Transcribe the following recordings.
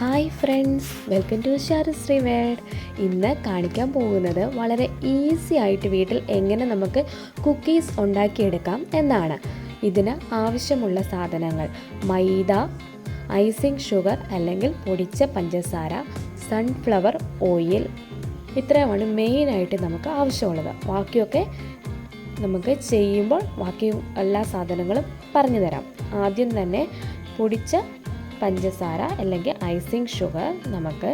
Hi friends, welcome to Sharushri world. ഇന്ന് കാണിക്കാൻ പോകുന്നത് വളരെ ഈസി ആയിട്ട് വീട്ടിൽ എങ്ങനെ നമുക്ക് കുക്കീസ് ഉണ്ടാക്കിയെടുക്കാം എന്നാണ്. ഇതിന് ആവശ്യമുള്ള സാധനങ്ങൾ മൈദ, ഐസിങ് ഷുഗർ അല്ലെങ്കിൽ പൊടിച്ച പഞ്ചസാര, സൺഫ്ലവർ ഓയിൽ, ഇത്രയുമാണ് മെയിനായിട്ട് നമുക്ക് ആവശ്യമുള്ളത്. ബാക്കിയൊക്കെ നമുക്ക് ചെയ്യുമ്പോൾ ബാക്കി എല്ലാ സാധനങ്ങളും പറഞ്ഞു തരാം. ആദ്യം തന്നെ പൊടിച്ച പഞ്ചസാര അല്ലെങ്കിൽ ഐസിങ് ഷുഗർ നമുക്ക്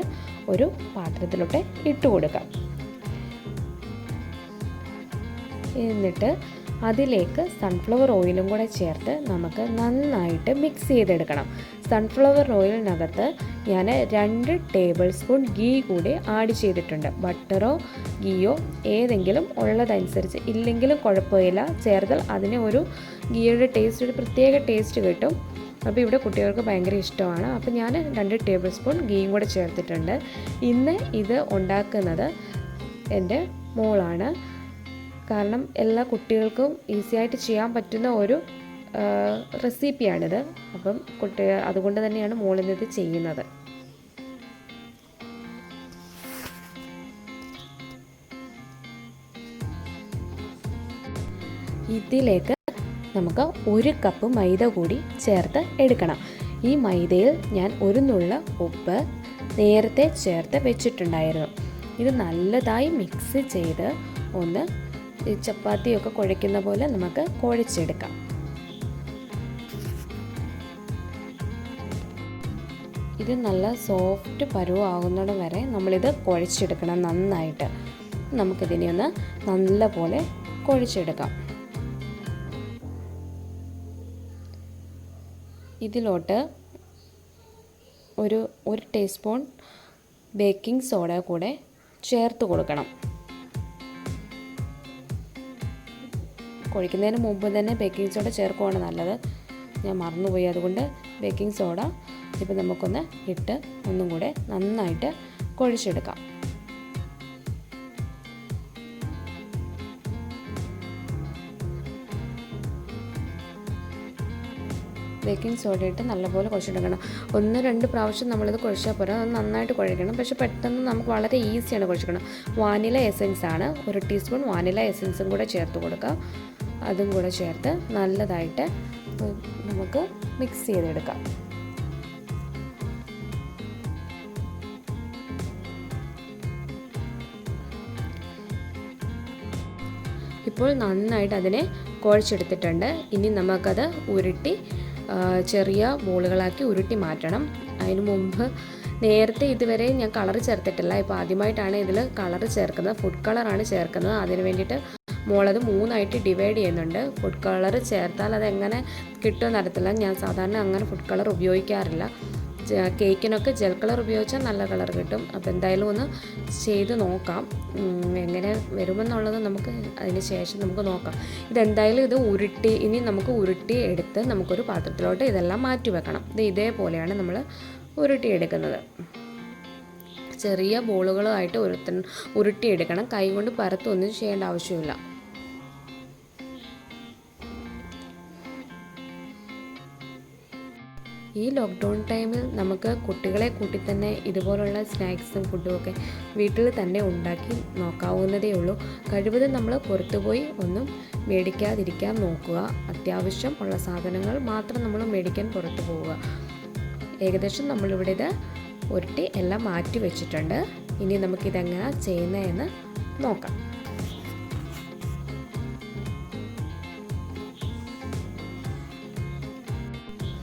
ഒരു പാത്രത്തിലോട്ട് ഇട്ട് കൊടുക്കാം. എന്നിട്ട് അതിലേക്ക് സൺഫ്ലവർ ഓയിലും കൂടെ ചേർത്ത് നമുക്ക് നന്നായിട്ട് മിക്സ് ചെയ്തെടുക്കണം. സൺഫ്ലവർ ഓയിലിനകത്ത് ഞാൻ 2 ടേബിൾ സ്പൂൺ ഗീ കൂടി ആഡ് ചെയ്തിട്ടുണ്ട്. ബട്ടറോ ഗീയോ ഏതെങ്കിലും ഉള്ളതനുസരിച്ച്, ഇല്ലെങ്കിലും കുഴപ്പമില്ല, ചേർത്താൽ അതിന് ഒരു ഗീയുടെ ടേസ്റ്റ്, ഒരു പ്രത്യേക ടേസ്റ്റ് കിട്ടും. അപ്പോൾ ഇവിടെ കുട്ടികൾക്ക് ഭയങ്കര ഇഷ്ടമാണ്. അപ്പോൾ ഞാൻ 2 ടേബിൾ സ്പൂൺ ഗീയും കൂടെ ചേർത്തിട്ടുണ്ട്. ഇന്ന് ഇത് ഉണ്ടാക്കുന്നത് എൻ്റെ മോളാണ്. കാരണം എല്ലാ കുട്ടികൾക്കും ഈസി ആയിട്ട് ചെയ്യാൻ പറ്റുന്ന ഒരു റെസിപ്പിയാണിത്. അപ്പം അതുകൊണ്ട് തന്നെയാണ് മോളിന്നത് ചെയ്യുന്നത്. ഇതിലേക്ക് നമുക്ക് 1 കപ്പ് മൈദ കൂടി ചേർത്ത് എടുക്കണം. ഈ മൈദയിൽ ഞാൻ ഒരു നുള്ള ഉപ്പ് നേരത്തെ ചേർത്ത് വെച്ചിട്ടുണ്ടായിരുന്നു. ഇത് നല്ലതായി മിക്സ് ചെയ്ത് ഒന്ന് ചപ്പാത്തിയൊക്കെ കുഴയ്ക്കുന്ന പോലെ നമുക്ക് കുഴച്ചെടുക്കാം. ഇത് നല്ല സോഫ്റ്റ് പരുവാകുന്നിടം വരെ നമ്മളിത് കുഴച്ചെടുക്കണം നന്നായിട്ട്. നമുക്കിതിനെ ഒന്ന് നല്ല പോലെ കുഴച്ചെടുക്കാം. ഇതിലോട്ട് ഒരു ടീസ്പൂൺ ബേക്കിംഗ് സോഡ കൂടെ ചേർത്ത് കൊടുക്കണം. കുഴിക്കുന്നതിന് മുമ്പ് തന്നെ ബേക്കിംഗ് സോഡ ചേർക്കുകയാണ് നല്ലത്. ഞാൻ മറന്നുപോയി, അതുകൊണ്ട് ബേക്കിംഗ് സോഡ ഇപ്പോൾ നമുക്കൊന്ന് ഇട്ട് ഒന്നും കൂടെ നന്നായിട്ട് കുഴച്ചെടുക്കാം. ബേക്കിംഗ് സോഡ ഇട്ട് നല്ലപോലെ കുഴച്ചെടുക്കണം. 1-2 പ്രാവശ്യം നമ്മളിത് കുഴച്ചാൽ പോരാ, അത് നന്നായിട്ട് കുഴക്കണം. പക്ഷെ പെട്ടെന്ന് നമുക്ക് വളരെ ഈസിയാണ് കുഴച്ചെടുക്കണം. വാനില എസൻസ് ആണ്, 1 ടീസ്പൂൺ വാനില എസൻസും കൂടെ ചേർത്ത് കൊടുക്കുക. അതും കൂടെ ചേർത്ത് നല്ലതായിട്ട് നമുക്ക് മിക്സ് ചെയ്തെടുക്കാം. ഇപ്പോൾ നന്നായിട്ട് അതിനെ കുഴച്ചെടുത്തിട്ടുണ്ട്. ഇനി നമുക്കത് ഉരുട്ടി ചെറിയ ബോളുകളാക്കി ഉരുട്ടി മാറ്റണം. അതിന് മുമ്പ് നേരത്തെ ഇതുവരെ ഞാൻ കളർ ചേർത്തിട്ടില്ല. ഇപ്പോൾ ആദ്യമായിട്ടാണ് ഇതിൽ കളർ ചേർക്കുന്നത്. ഫുഡ് കളറാണ് ചേർക്കുന്നത്. അതിന് വേണ്ടിയിട്ട് മോളത് 3ആയിട്ട് ഡിവൈഡ് ചെയ്യുന്നുണ്ട്. ഫുഡ് കളർ ചേർത്താൽ അതെങ്ങനെ കിട്ടുമെന്ന് അറിയത്തില്ല. ഞാൻ സാധാരണ അങ്ങനെ ഫുഡ് കളർ ഉപയോഗിക്കാറില്ല. കേക്കിനൊക്കെ ജെൽ കളർ ഉപയോഗിച്ചാൽ നല്ല കളർ കിട്ടും. അപ്പോൾ എന്തായാലും ഒന്ന് ചെയ്ത് നോക്കാം, എങ്ങനെ വരുമെന്നുള്ളത് നമുക്ക് അതിന് ശേഷം നമുക്ക് നോക്കാം. ഇതെന്തായാലും ഇനി നമുക്ക് ഉരുട്ടി എടുത്ത് നമുക്കൊരു പാത്രത്തിലോട്ട് ഇതെല്ലാം മാറ്റി വെക്കണം. ഇതേപോലെയാണ് നമ്മൾ ഉരുട്ടിയെടുക്കുന്നത്. ചെറിയ ബോളുകളായിട്ട് ഉരുട്ടിയെടുക്കണം. കൈ കൊണ്ട് പരത്തൊന്നും ചെയ്യേണ്ട ആവശ്യമില്ല. ഈ ലോക്ക്ഡൗൺ ടൈമിൽ നമുക്ക് കുട്ടികളെ കൂട്ടി തന്നെ ഇതുപോലുള്ള സ്നാക്സും ഫുഡും ഒക്കെ വീട്ടിൽ തന്നെ ഉണ്ടാക്കി നോക്കാവുന്നതേ ഉള്ളൂ. കഴിവതും നമ്മൾ പുറത്തുപോയി ഒന്നും മേടിക്കാതിരിക്കാൻ നോക്കുക. അത്യാവശ്യം ഉള്ള സാധനങ്ങൾ മാത്രം നമ്മൾ മേടിക്കാൻ പുറത്തു പോവുക. ഏകദേശം നമ്മളിവിടെ ഇത് ഉരുട്ടി എല്ലാം മാറ്റി വെച്ചിട്ടുണ്ട്. ഇനി നമുക്കിതെങ്ങനെ ചെയ്യുന്നതെന്ന് നോക്കാം.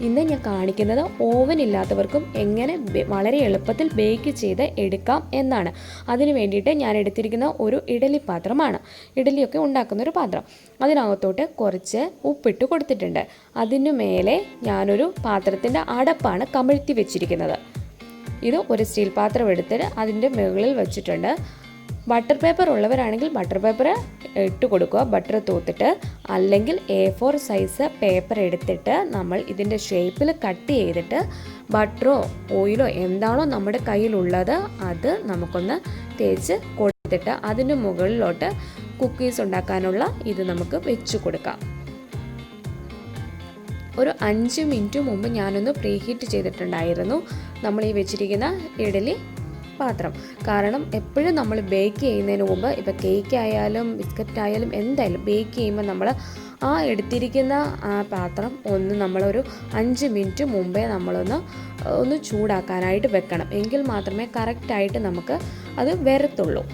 ഇന്ന് ഞാൻ കാണിക്കുന്നത് ഓവൻ ഇല്ലാത്തവർക്കും എങ്ങനെ വളരെ എളുപ്പത്തിൽ ബേക്ക് ചെയ്ത് എടുക്കാം എന്നാണ്. അതിന് വേണ്ടിയിട്ട് ഞാൻ എടുത്തിരിക്കുന്ന ഒരു ഇഡലി പാത്രമാണ്. ഇഡലിയൊക്കെ ഉണ്ടാക്കുന്ന ഒരു പാത്രം. അതിനകത്തോട്ട് കുറച്ച് ഉപ്പിട്ട് കൊടുത്തിട്ടുണ്ട്. അതിനു മേലെ ഞാനൊരു പാത്രത്തിൻ്റെ അടപ്പാണ് കമിഴ്ത്തി വെച്ചിരിക്കുന്നത്. ഇത് ഒരു സ്റ്റീൽ പാത്രം എടുത്തിട്ട് അതിൻ്റെ മുകളിൽ വെച്ചിട്ടുണ്ട്. ബട്ടർ പേപ്പർ ഉള്ളവരാണെങ്കിൽ ബട്ടർ പേപ്പർ ഇട്ട് കൊടുക്കുക, ബട്ടർ തൂത്തിട്ട്. അല്ലെങ്കിൽ A4 സൈസ് പേപ്പർ എടുത്തിട്ട് നമ്മൾ ഇതിൻ്റെ ഷേപ്പിൽ കട്ട് ചെയ്തിട്ട് ബട്ടറോ ഓയിലോ എന്താണോ നമ്മുടെ കയ്യിലുള്ളത് അത് നമുക്കൊന്ന് തേച്ച് കൊടുത്തിട്ട് അതിന് മുകളിലോട്ട് കുക്കീസ് ഉണ്ടാക്കാനുള്ള ഇത് നമുക്ക് വെച്ച് കൊടുക്കാം. ഒരു 5 മിനിറ്റ് മുമ്പ് ഞാനൊന്ന് പ്രീഹീറ്റ് ചെയ്തിട്ടുണ്ടായിരുന്നു നമ്മൾ ഈ വെച്ചിരിക്കുന്ന ഇഡ്ഡലി പാത്രം. കാരണം എപ്പോഴും നമ്മൾ ബേക്ക് ചെയ്യുന്നതിന് മുമ്പ് ഇപ്പോൾ കേക്ക് ആയാലും ബിസ്ക്കറ്റ് ആയാലും എന്തായാലും ബേക്ക് ചെയ്യുമ്പോൾ നമ്മൾ ആ എടുത്തിരിക്കുന്ന ആ പാത്രം നമ്മളൊരു 5 മിനിറ്റ് മുമ്പേ ഒന്ന് ചൂടാക്കാനായിട്ട് വെക്കണം. എങ്കിൽ മാത്രമേ കറക്റ്റായിട്ട് നമുക്ക് അത് വരത്തുള്ളൂ.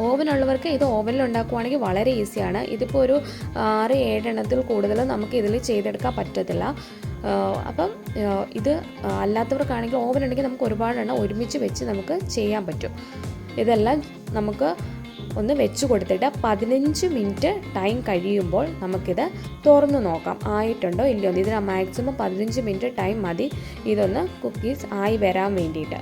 ഓവനുള്ളവർക്ക് ഇത് ഓവനിൽ ഉണ്ടാക്കുവാണെങ്കിൽ വളരെ ഈസിയാണ്. ഇതിപ്പോൾ ഒരു 6-7 എണ്ണത്തിൽ കൂടുതൽ നമുക്ക് ഇതിൽ ചെയ്തെടുക്കാൻ പറ്റത്തില്ല. അപ്പം ഇത് അല്ലാത്തവർക്കാണെങ്കിൽ ഓവൻ ഉണ്ടെങ്കിൽ നമുക്ക് ഒരുപാട് എണ്ണം ഒരുമിച്ച് വെച്ച് നമുക്ക് ചെയ്യാൻ പറ്റും. ഇതെല്ലാം നമുക്ക് ഒന്ന് വെച്ച് കൊടുത്തിട്ട് 15 മിനിറ്റ് ടൈം കഴിയുമ്പോൾ നമുക്കിത് തുറന്ന് നോക്കാം ആയിട്ടുണ്ടോ ഇല്ലയോ. ഇതിന് മാക്സിമം 15 മിനിറ്റ് ടൈം മതി ഇതൊന്ന് കുക്കീസ് ആയി വരാൻ വേണ്ടിയിട്ട്.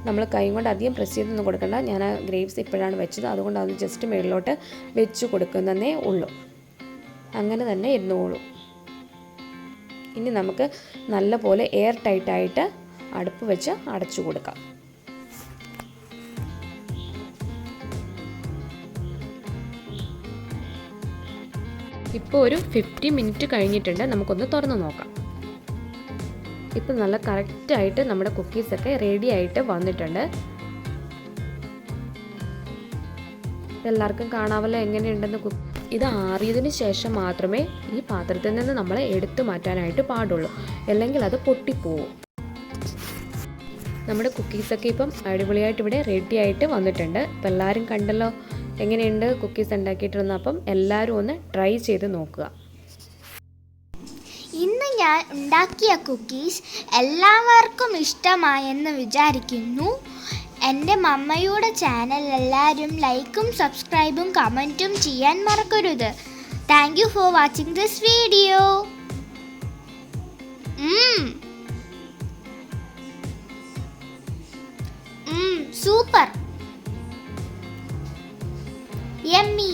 നമ്മൾ കൈ കൊണ്ട് അധികം പ്രസ് ചെയ്തൊന്നും കൊടുക്കണ്ട. ഞാൻ ആ ഗ്രേപ്സ് ഇപ്പോഴാണ് വെച്ചത്, അതുകൊണ്ട് അത് ജസ്റ്റ് മുകളിലോട്ട് വെച്ച് കൊടുക്കുന്നതേ ഉള്ളൂ. അങ്ങനെ തന്നെ ഇരുന്നോളൂ. ഇനി നമുക്ക് നല്ലപോലെ എയർ ടൈറ്റായിട്ട് അടുപ്പ് വെച്ച് അടച്ചു കൊടുക്കാം. ഇപ്പോൾ ഒരു 50 മിനിറ്റ് കഴിഞ്ഞിട്ടുണ്ട്. നമുക്കൊന്ന് തുറന്ന് നോക്കാം. ഇപ്പം നല്ല കറക്റ്റായിട്ട് നമ്മുടെ കുക്കീസൊക്കെ റെഡി ആയിട്ട് വന്നിട്ടുണ്ട്. എല്ലാവർക്കും കാണാമല്ലോ എങ്ങനെയുണ്ടെന്ന്. ഇത് ആറിയതിന് ശേഷം മാത്രമേ ഈ പാത്രത്തിൽ നിന്ന് നമ്മൾ എടുത്തു മാറ്റാനായിട്ട് പാടുള്ളൂ, അല്ലെങ്കിൽ അത് പൊട്ടിപ്പോവും. നമ്മുടെ കുക്കീസൊക്കെ ഇപ്പം അടിപൊളിയായിട്ട് ഇവിടെ റെഡി ആയിട്ട് വന്നിട്ടുണ്ട്. ഇപ്പം എല്ലാവരും കണ്ടല്ലോ എങ്ങനെയുണ്ട് കുക്കീസ് ഉണ്ടാക്കിയിട്ടിരുന്നത്. അപ്പം എല്ലാവരും ഒന്ന് ട്രൈ ചെയ്ത് നോക്കുക. ഇന്ന് ഞാൻ ഉണ്ടാക്കിയ കുക്കീസ് എല്ലാവർക്കും ഇഷ്ടമായെന്ന് വിചാരിക്കുന്നു. എൻ്റെ മമ്മയുടെ ചാനൽ എല്ലാവരും ലൈക്കും സബ്സ്ക്രൈബും കമൻറ്റും ചെയ്യാൻ മറക്കരുത്. Thank you for watching this video. Super yummy.